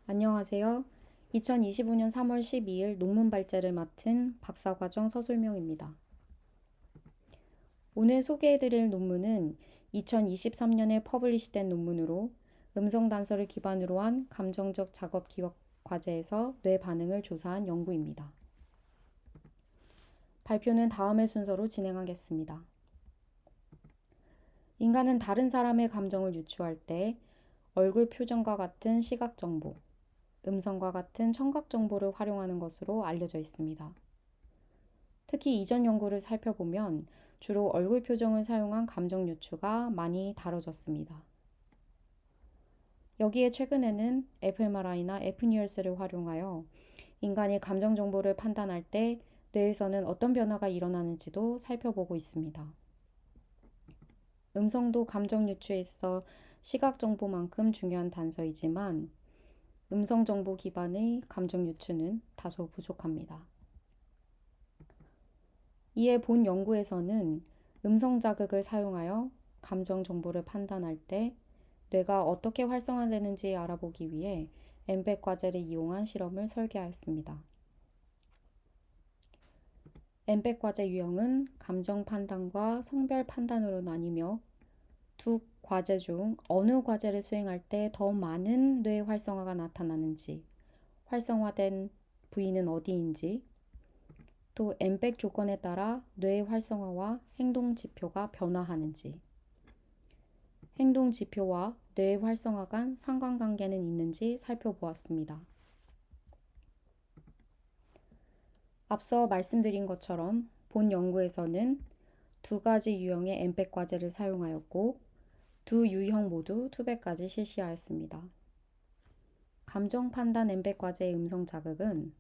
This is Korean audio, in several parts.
안녕하세요. 2025년 3월 12일 논문 발제를 맡은 박사과정 서술명입니다. 오늘 소개해드릴 논문은 2023년에 퍼블리시된 논문으로 음성 단서를 기반으로 한 감정적 작업 기억 과제에서 뇌 반응을 조사한 연구입니다. 발표는 다음의 순서로 진행하겠습니다. 인간은 다른 사람의 감정을 유추할 때 얼굴 표정과 같은 시각 정보, 음성과 같은 청각 정보를 활용하는 것으로 알려져 있습니다. 특히 이전 연구를 살펴보면 주로 얼굴 표정을 사용한 감정 유추가 많이 다뤄졌습니다. 여기에 최근에는 fMRI나 fNIRS를 활용하여 인간이 감정 정보를 판단할 때 뇌에서는 어떤 변화가 일어나는지도 살펴보고 있습니다. 음성도 감정 유추에 있어 시각 정보만큼 중요한 단서이지만 음성 정보 기반의 감정 유추는 다소 부족합니다. 이에 본 연구에서는 음성 자극을 사용하여 감정 정보를 판단할 때 뇌가 어떻게 활성화되는지 알아보기 위해 엠벳 과제를 이용한 실험을 설계하였습니다. 엠벳 과제 유형은 감정 판단과 성별 판단으로 나뉘며 두 과제 중 어느 과제를 수행할 때 더 많은 뇌 활성화가 나타나는지, 활성화된 부위는 어디인지, 또 엠백 조건에 따라 뇌 활성화와 행동 지표가 변화하는지, 행동 지표와 뇌 활성화 간 상관관계는 있는지 살펴보았습니다. 앞서 말씀드린 것처럼 본 연구에서는 두 가지 유형의 엠백 과제를 사용하였고 두 유형 모두 투백까지 실시하였습니다. 감정 판단 엠백 과제의 음성 자극은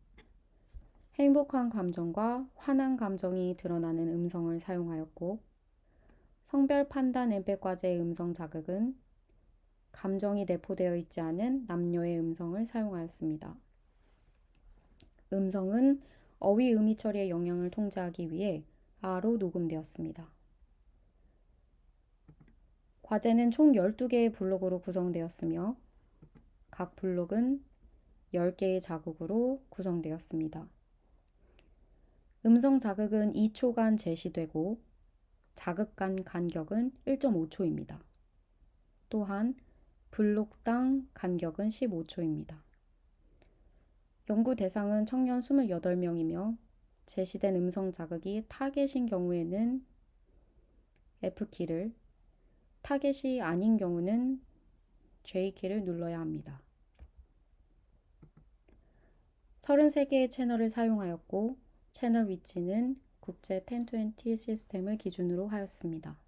행복한 감정과 화난 감정이 드러나는 음성을 사용하였고 성별 판단 엠백 과제의 음성 자극은 감정이 내포되어 있지 않은 남녀의 음성을 사용하였습니다. 음성은 어휘 의미 처리의 영향을 통제하기 위해 아로 녹음되었습니다. 과제는 총 12개의 블록으로 구성되었으며 각 블록은 10개의 자국으로 구성되었습니다. 음성 자극은 2초간 제시되고 자극 간 간격은 1.5초입니다. 또한 블록당 간격은 15초입니다. 연구 대상은 청년 28명이며 제시된 음성 자극이 타겟인 경우에는 F키를, 타겟이 아닌 경우는 J키를 눌러야 합니다. 33개의 채널을 사용하였고 채널 위치는 국제 1020 시스템을 기준으로 하였습니다.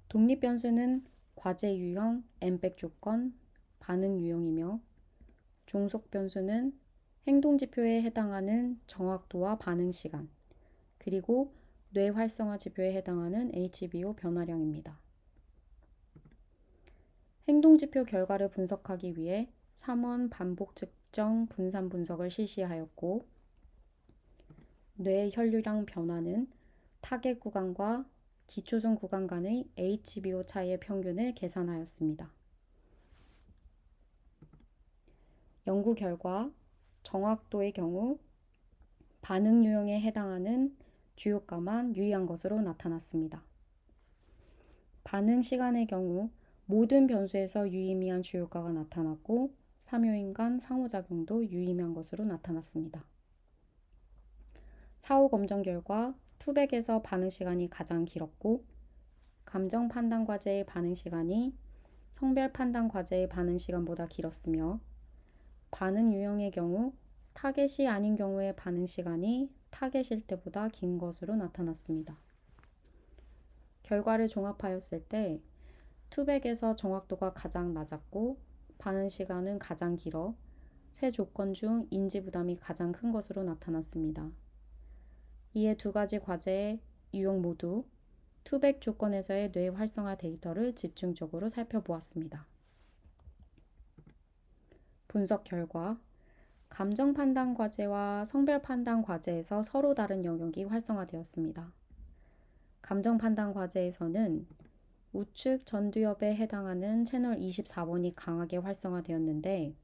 독립 변수는 과제 유형, 엠백 조건, 반응 유형이며 종속 변수는 행동 지표에 해당하는 정확도와 반응 시간, 그리고 뇌 활성화 지표에 해당하는 HBO 변화량입니다. 행동 지표 결과를 분석하기 위해 3원 반복 측정 분산 분석을 실시하였고 뇌 혈류량 변화는 타겟 구간과 기초전 구간 간의 HBO 차이의 평균을 계산하였습니다. 연구 결과 정확도의 경우 반응 유형에 해당하는 주요가만 유의한 것으로 나타났습니다. 반응 시간의 경우 모든 변수에서 유의미한 주요가가 나타났고 3요인 간 상호작용도 유의미한 것으로 나타났습니다. 사후 검정 결과 투백에서 반응 시간이 가장 길었고 감정 판단 과제의 반응 시간이 성별 판단 과제의 반응 시간보다 길었으며 반응 유형의 경우 타겟이 아닌 경우의 반응 시간이 타겟일 때보다 긴 것으로 나타났습니다. 결과를 종합하였을 때 투백에서 정확도가 가장 낮았고 반응 시간은 가장 길어 세 조건 중 인지 부담이 가장 큰 것으로 나타났습니다. 이에 두 가지 과제의 유형 모두 투백 조건에서의 뇌 활성화 데이터를 집중적으로 살펴보았습니다. 분석 결과 감정 판단 과제와 성별 판단 과제에서 서로 다른 영역이 활성화되었습니다. 감정 판단 과제에서는 우측 전두엽에 해당하는 채널 24번이 강하게 활성화되었는데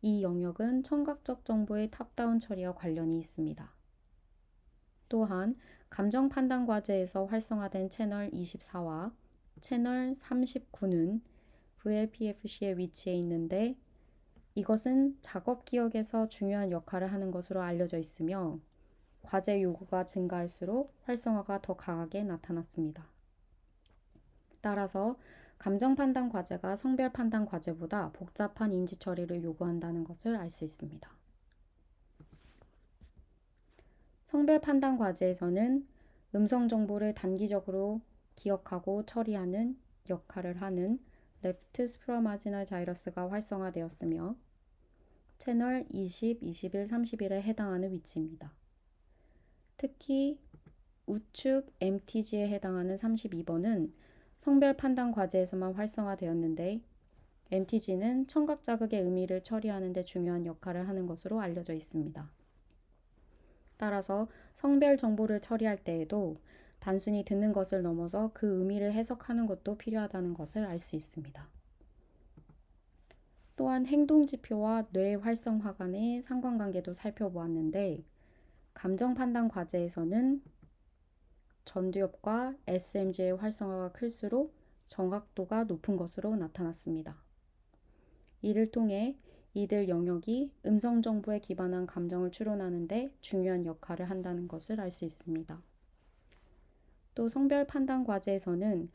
이 영역은 청각적 정보의 탑다운 처리와 관련이 있습니다. 또한 감정 판단 과제에서 활성화된 채널 24와 채널 39는 VLPFC의 위치에 있는데 이것은 작업 기억에서 중요한 역할을 하는 것으로 알려져 있으며 과제 요구가 증가할수록 활성화가 더 강하게 나타났습니다. 따라서 감정 판단 과제가 성별 판단 과제보다 복잡한 인지 처리를 요구한다는 것을 알 수 있습니다. 성별 판단 과제에서는 음성 정보를 단기적으로 기억하고 처리하는 역할을 하는 레프트 수프라마지널 자이러스가 활성화되었으며 채널 20, 21, 31에 해당하는 위치입니다. 특히 우측 MTG에 해당하는 32번은 성별 판단 과제에서만 활성화되었는데 MTG는 청각 자극의 의미를 처리하는 데 중요한 역할을 하는 것으로 알려져 있습니다. 따라서 성별 정보를 처리할 때에도 단순히 듣는 것을 넘어서 그 의미를 해석하는 것도 필요하다는 것을 알 수 있습니다. 또한 행동지표와 뇌 활성화 간의 상관관계도 살펴보았는데 감정 판단 과제에서는 전두엽과 SMG의 활성화가 클수록 정확도가 높은 것으로 나타났습니다. 이를 통해 이들 영역이 음성 정보에 기반한 감정을 추론하는 데 중요한 역할을 한다는 것을 알 수 있습니다. 또 성별 판단 과제에서는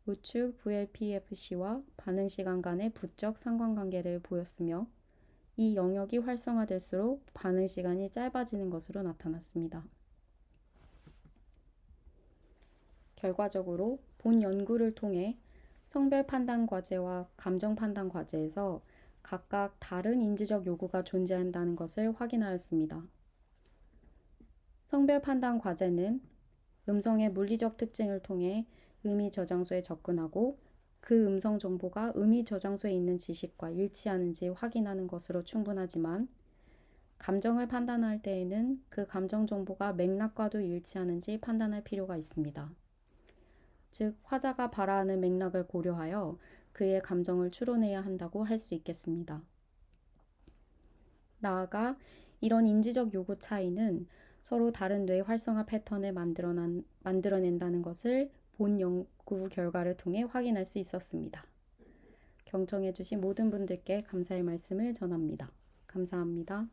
우측 VLPFC와 반응 시간 간의 부적 상관관계를 보였으며 이 영역이 활성화될수록 반응 시간이 짧아지는 것으로 나타났습니다. 결과적으로 본 연구를 통해 성별 판단 과제와 감정 판단 과제에서 각각 다른 인지적 요구가 존재한다는 것을 확인하였습니다. 성별 판단 과제는 음성의 물리적 특징을 통해 의미 저장소에 접근하고 그 음성 정보가 의미 저장소에 있는 지식과 일치하는지 확인하는 것으로 충분하지만 감정을 판단할 때에는 그 감정 정보가 맥락과도 일치하는지 판단할 필요가 있습니다. 즉, 화자가 바라하는 맥락을 고려하여 그의 감정을 추론해야 한다고 할 수 있겠습니다. 나아가 이런 인지적 요구 차이는 서로 다른 뇌 활성화 패턴을 만들어낸다는 것을 본 연구 결과를 통해 확인할 수 있었습니다. 경청해주신 모든 분들께 감사의 말씀을 전합니다. 감사합니다.